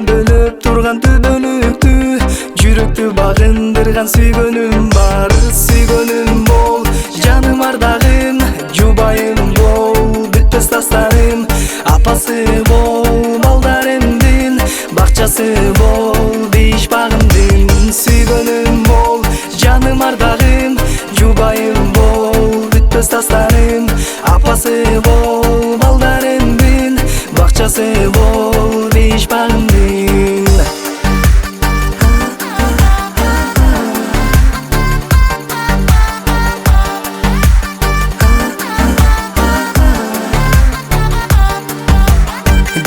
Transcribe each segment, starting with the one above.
бөлөп турган түбөлүктү, жүрөктү багындырган сүйгөнүм бар. Сүйгөнүм бол, жаным ардагым, жубайым бол, бүтпөс дастаным. Апасы бол, балдарымдын бакчасы бол, бейиш багымдын. Сүйгөнүм бол, жаным ардагым, жубайым бол, бүтпөс дастаным. Апасы бол, балдарымдын бакчасы бол, бейиш багымдын.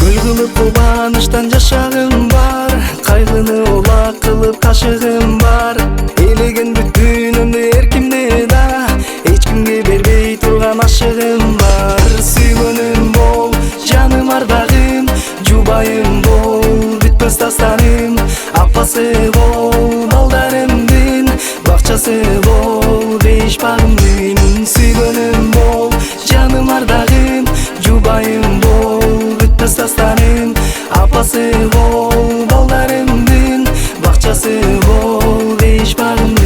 Гүл кылып кубанычтан жашагым бар, кайгыны улак кылып кашыгым бар. Элеген бүт дүйнөмдү эркимде да, эч кимге бербей турган ашыгым бар. Сүйгөнүм бол, жаным ардагым, жубайым бол, бүтпөс дастаным. Апасы бол, балдарымдын бакчасы бол, бейиш багымдын. Сүйгөнүм бол, жаным ардагым, жубайым бол, бүтпөс дастаным. Апасы бол, балдарымдын бакчасы бол, бейиш багымдын.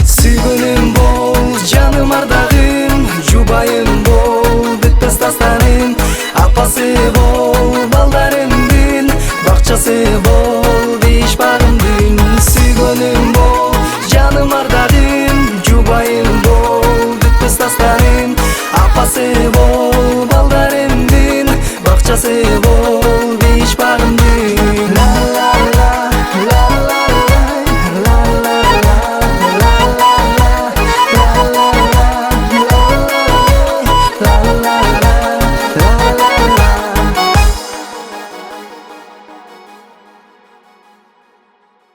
Сүйгөнүм бол, жаным ардагым, жубайым бол, бүтпөс дастаным. Апасы бол, балдарымдын бакчасы бол, бейиш багымдын. Сүйгөнүм бол, жаным ардагым, жубайым бол, бүтпөс дастаным. Апасы бол, балдарымдын бакчасы